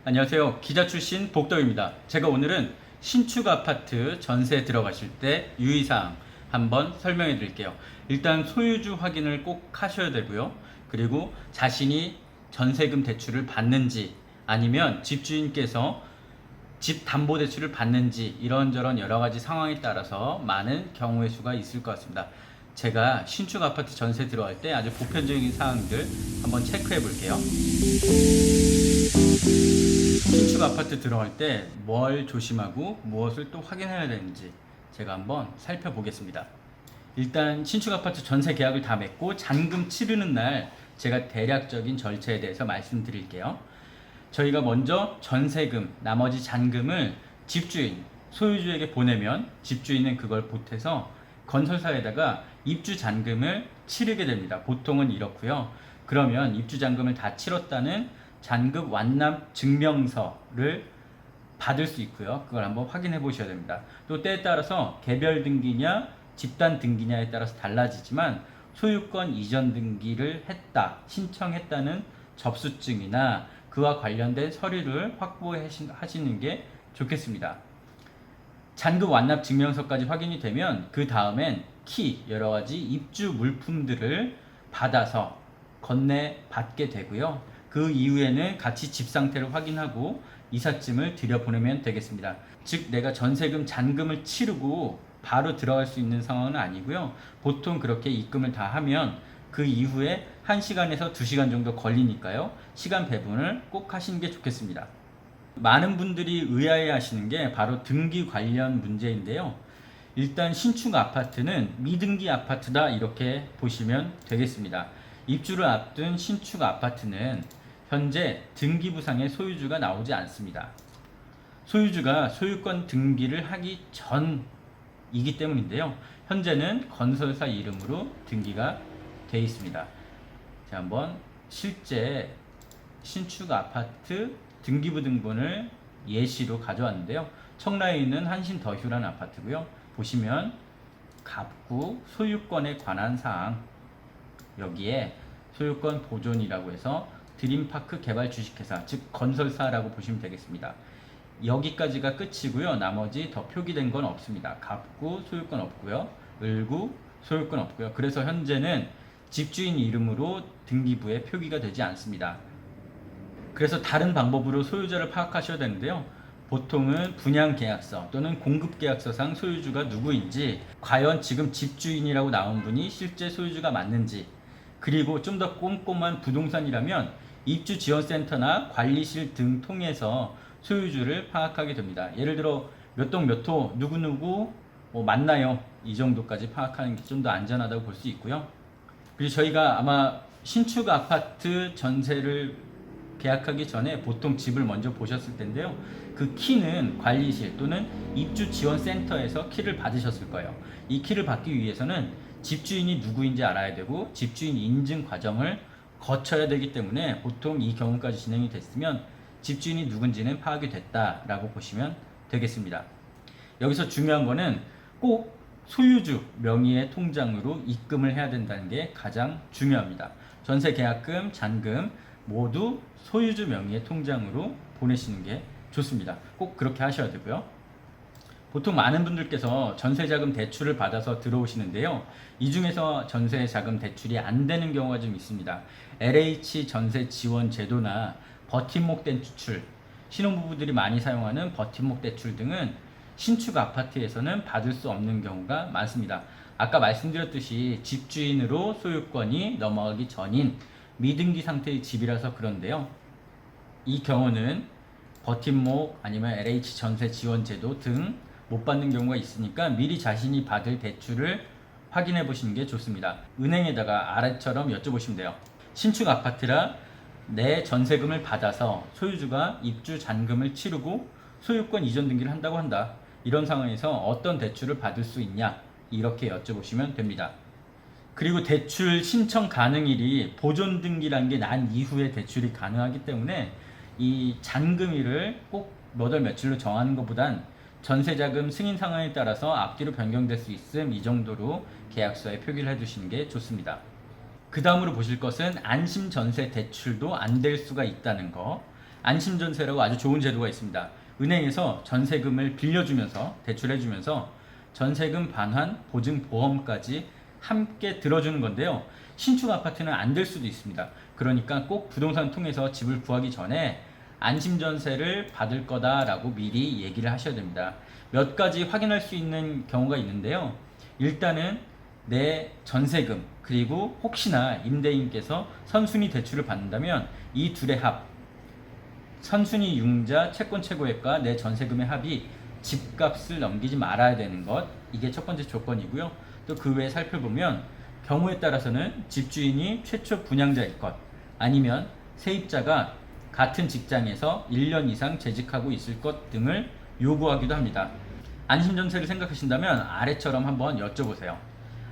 안녕하세요. 기자 출신 복덕입니다. 제가 오늘은 신축 아파트 전세 들어가실 때 유의사항 한번 설명해 드릴게요. 일단 소유주 확인을 꼭 하셔야 되고요. 그리고 자신이 전세금 대출을 받는지 아니면 집주인께서 집 담보 대출을 받는지 이런저런 여러 가지 상황에 따라서 많은 경우의 수가 있을 것 같습니다. 제가 신축 아파트 전세 들어갈 때 아주 보편적인 사항들 한번 체크해 볼게요. 신축 아파트 들어갈 때 뭘 조심하고 무엇을 또 확인해야 되는지 제가 한번 살펴보겠습니다. 일단 신축 아파트 전세 계약을 다 맺고 잔금 치르는 날 제가 대략적인 절차에 대해서 말씀드릴게요. 저희가 먼저 전세금, 나머지 잔금을 집주인, 소유주에게 보내면 집주인은 그걸 보태서 건설사에다가 입주 잔금을 치르게 됩니다. 보통은 이렇고요. 그러면 입주 잔금을 다 치렀다는 잔금 완납 증명서를 받을 수 있고요. 그걸 한번 확인해 보셔야 됩니다. 또 때에 따라서 개별 등기냐 집단 등기냐에 따라서 달라지지만 소유권 이전 등기를 했다, 신청했다는 접수증이나 그와 관련된 서류를 확보하시는 게 좋겠습니다. 잔금 완납 증명서까지 확인이 되면 그 다음엔 여러 가지 입주 물품들을 받아서 건네받게 되고요. 그 이후에는 같이 집 상태를 확인하고 이삿짐을 들여보내면 되겠습니다. 즉 내가 전세금 잔금을 치르고 바로 들어갈 수 있는 상황은 아니고요. 보통 그렇게 입금을 다 하면 그 이후에 1시간에서 2시간 정도 걸리니까요. 시간 배분을 꼭 하시는 게 좋겠습니다. 많은 분들이 의아해 하시는 게 바로 등기 관련 문제인데요. 일단 신축 아파트는 미등기 아파트다 이렇게 보시면 되겠습니다. 입주를 앞둔 신축 아파트는 현재 등기부상의 소유주가 나오지 않습니다. 소유주가 소유권 등기를 하기 전이기 때문인데요. 현재는 건설사 이름으로 등기가 되어 있습니다. 자, 한번 실제 신축 아파트 등기부 등본을 예시로 가져왔는데요. 청라에 있는 한신더휴라는 아파트고요. 보시면 갑구 소유권에 관한 사항, 여기에 소유권 보존이라고 해서 드림파크 개발 주식회사, 즉 건설사라고 보시면 되겠습니다. 여기까지가 끝이고요. 나머지 더 표기된 건 없습니다. 갑구 소유권 없고요. 을구 소유권 없고요. 그래서 현재는 집주인 이름으로 등기부에 표기가 되지 않습니다. 그래서 다른 방법으로 소유자를 파악하셔야 되는데요. 보통은 분양계약서 또는 공급계약서상 소유주가 누구인지, 과연 지금 집주인이라고 나온 분이 실제 소유주가 맞는지, 그리고 좀 더 꼼꼼한 부동산이라면 입주지원센터나 관리실 등 통해서 소유주를 파악하게 됩니다. 예를 들어 몇 동 몇 호 누구누구 맞나요? 이 정도까지 파악하는 게 좀 더 안전하다고 볼 수 있고요. 그리고 저희가 아마 신축 아파트 전세를 계약하기 전에 보통 집을 먼저 보셨을 텐데요. 그 키는 관리실 또는 입주지원센터에서 키를 받으셨을 거예요. 이 키를 받기 위해서는 집주인이 누구인지 알아야 되고 집주인 인증 과정을 거쳐야 되기 때문에 보통 이 경우까지 진행이 됐으면 집주인이 누군지는 파악이 됐다라고 보시면 되겠습니다. 여기서 중요한 거는 꼭 소유주 명의의 통장으로 입금을 해야 된다는 게 가장 중요합니다. 전세 계약금, 잔금 모두 소유주 명의의 통장으로 보내시는 게 좋습니다. 꼭 그렇게 하셔야 되고요. 보통 많은 분들께서 전세자금 대출을 받아서 들어오시는데요. 이 중에서 전세자금 대출이 안 되는 경우가 좀 있습니다. LH 전세 지원 제도나 버팀목 대출, 신혼부부들이 많이 사용하는 버팀목 대출 등은 신축 아파트에서는 받을 수 없는 경우가 많습니다. 아까 말씀드렸듯이 집주인으로 소유권이 넘어가기 전인 미등기 상태의 집이라서 그런데요. 이 경우는 버팀목 아니면 LH 전세 지원 제도 등 못 받는 경우가 있으니까 미리 자신이 받을 대출을 확인해 보시는 게 좋습니다. 은행에다가 아래처럼 여쭤보시면 돼요. 신축 아파트라 내 전세금을 받아서 소유주가 입주 잔금을 치르고 소유권 이전 등기를 한다고 한다. 이런 상황에서 어떤 대출을 받을 수 있냐? 이렇게 여쭤보시면 됩니다. 그리고 대출 신청 가능일이 보존 등기란 게 난 이후에 대출이 가능하기 때문에 이 잔금일을 꼭 몇 월 며칠로 정하는 것보단 전세자금 승인 상황에 따라서 앞뒤로 변경될 수 있음, 이 정도로 계약서에 표기를 해두시는 게 좋습니다. 그 다음으로 보실 것은 안심전세 대출도 안 될 수가 있다는 거. 안심전세라고 아주 좋은 제도가 있습니다. 은행에서 전세금을 빌려주면서 대출해주면서 전세금 반환 보증 보험까지 함께 들어주는 건데요. 신축 아파트는 안 될 수도 있습니다. 그러니까 꼭 부동산 통해서 집을 구하기 전에 안심전세를 받을 거다라고 미리 얘기를 하셔야 됩니다. 몇 가지 확인할 수 있는 경우가 있는데요. 일단은 내 전세금 그리고 혹시나 임대인께서 선순위 대출을 받는다면 이 둘의 합, 선순위 융자 채권 최고액과 내 전세금의 합이 집값을 넘기지 말아야 되는 것, 이게 첫 번째 조건이고요. 또 그 외에 살펴보면 경우에 따라서는 집주인이 최초 분양자일 것, 아니면 세입자가 같은 직장에서 1년 이상 재직하고 있을 것 등을 요구하기도 합니다. 안심전세를 생각하신다면 아래처럼 한번 여쭤보세요.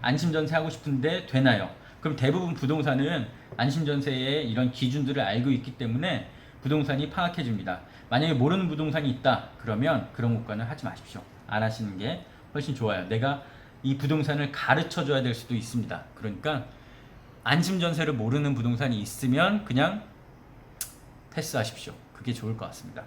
안심전세 하고 싶은데 되나요? 그럼 대부분 부동산은 안심전세의 이런 기준들을 알고 있기 때문에 부동산이 파악해 줍니다. 만약에 모르는 부동산이 있다 그러면 그런 것과는 하지 마십시오. 안 하시는 게 훨씬 좋아요. 내가 이 부동산을 가르쳐 줘야 될 수도 있습니다. 그러니까 안심전세를 모르는 부동산이 있으면 그냥 패스하십시오. 그게 좋을 것 같습니다.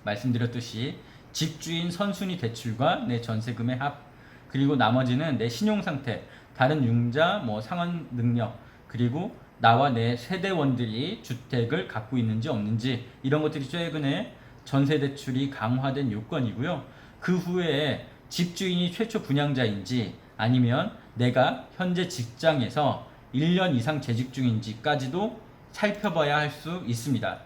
말씀드렸듯이 집주인 선순위 대출과 내 전세금의 합, 그리고 나머지는 내 신용상태, 다른 융자, 상환 능력, 그리고 나와 내 세대원들이 주택을 갖고 있는지 없는지, 이런 것들이 최근에 전세대출이 강화된 요건이고요. 그 후에 집주인이 최초 분양자인지 아니면 내가 현재 직장에서 1년 이상 재직 중인지까지도 살펴봐야 할 수 있습니다.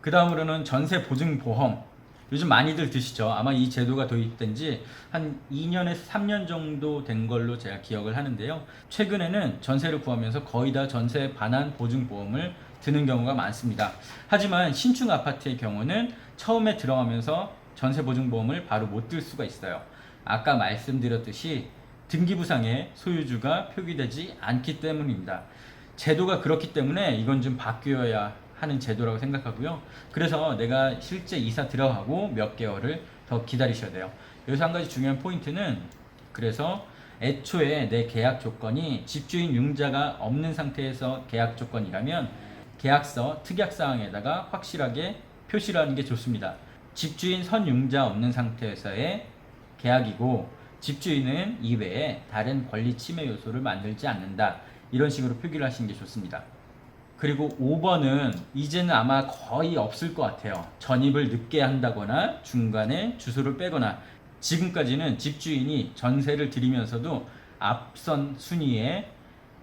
그 다음으로는 전세보증보험. 요즘 많이들 드시죠. 아마 이 제도가 도입된 지 한 2년에서 3년 정도 된 걸로 제가 기억을 하는데요. 최근에는 전세를 구하면서 거의 다 전세 반환 보증보험을 드는 경우가 많습니다. 하지만 신축 아파트의 경우는 처음에 들어가면서 전세보증보험을 바로 못 들 수가 있어요. 아까 말씀드렸듯이 등기부상에 소유주가 표기되지 않기 때문입니다. 제도가 그렇기 때문에 이건 좀 바뀌어야 하는 제도라고 생각하고요. 그래서 내가 실제 이사 들어가고 몇 개월을 더 기다리셔야 돼요. 여기서 한 가지 중요한 포인트는, 그래서 애초에 내 계약 조건이 집주인 융자가 없는 상태에서 계약 조건이라면 계약서 특약사항에다가 확실하게 표시를 하는 게 좋습니다. 집주인 선융자 없는 상태에서의 계약이고 집주인은 이외에 다른 권리 침해 요소를 만들지 않는다, 이런 식으로 표기를 하시는 게 좋습니다. 그리고 5번은 이제는 아마 거의 없을 것 같아요. 전입을 늦게 한다거나 중간에 주소를 빼거나. 지금까지는 집주인이 전세를 드리면서도 앞선 순위에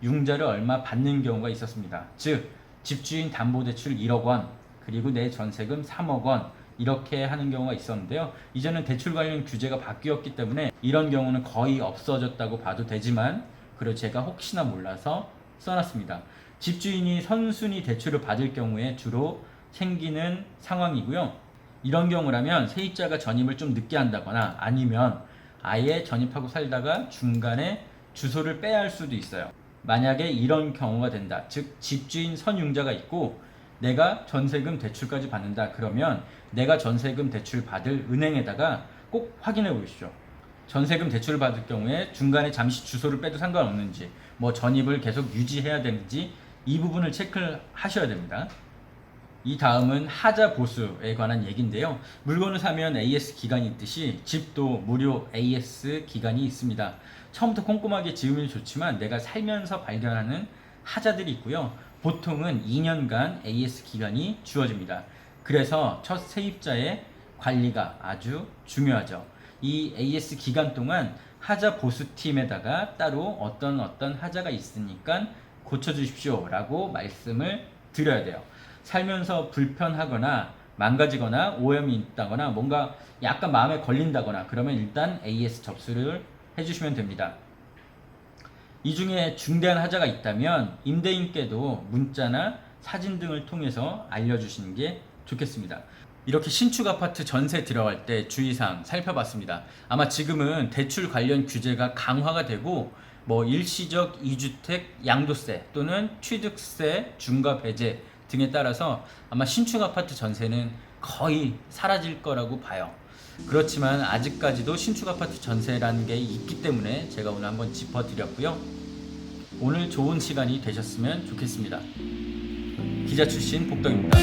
융자를 얼마 받는 경우가 있었습니다. 즉 집주인 담보대출 1억 원 그리고 내 전세금 3억 원 이렇게 하는 경우가 있었는데요. 이제는 대출 관련 규제가 바뀌었기 때문에 이런 경우는 거의 없어졌다고 봐도 되지만, 그리고 제가 혹시나 몰라서 써놨습니다. 집주인이 선순위 대출을 받을 경우에 주로 생기는 상황이고요. 이런 경우라면 세입자가 전입을 좀 늦게 한다거나 아니면 아예 전입하고 살다가 중간에 주소를 빼야 할 수도 있어요. 만약에 이런 경우가 된다, 즉 집주인 선융자가 있고 내가 전세금 대출까지 받는다, 그러면 내가 전세금 대출 받을 은행에다가 꼭 확인해 보십시오. 전세금 대출을 받을 경우에 중간에 잠시 주소를 빼도 상관없는지, 전입을 계속 유지해야 되는지, 이 부분을 체크를 하셔야 됩니다. 이 다음은 하자 보수에 관한 얘기인데요. 물건을 사면 AS 기간이 있듯이 집도 무료 AS 기간이 있습니다. 처음부터 꼼꼼하게 지으면 좋지만 내가 살면서 발견하는 하자들이 있고요. 보통은 2년간 AS 기간이 주어집니다. 그래서 첫 세입자의 관리가 아주 중요하죠. 이 AS 기간 동안 하자 보수팀에다가 따로 어떤 하자가 있으니까 고쳐주십시오 라고 말씀을 드려야 돼요. 살면서 불편하거나 망가지거나 오염이 있다거나 뭔가 약간 마음에 걸린다거나 그러면 일단 AS 접수를 해주시면 됩니다. 이 중에 중대한 하자가 있다면 임대인께도 문자나 사진 등을 통해서 알려주시는 게 좋겠습니다. 이렇게 신축 아파트 전세 들어갈 때 주의사항 살펴봤습니다. 아마 지금은 대출 관련 규제가 강화가 되고 일시적 2주택 양도세 또는 취득세 중과 배제 등에 따라서 아마 신축 아파트 전세는 거의 사라질 거라고 봐요. 그렇지만 아직까지도 신축 아파트 전세라는 게 있기 때문에 제가 오늘 한번 짚어드렸고요. 오늘 좋은 시간이 되셨으면 좋겠습니다. 기자 출신 복덕입니다.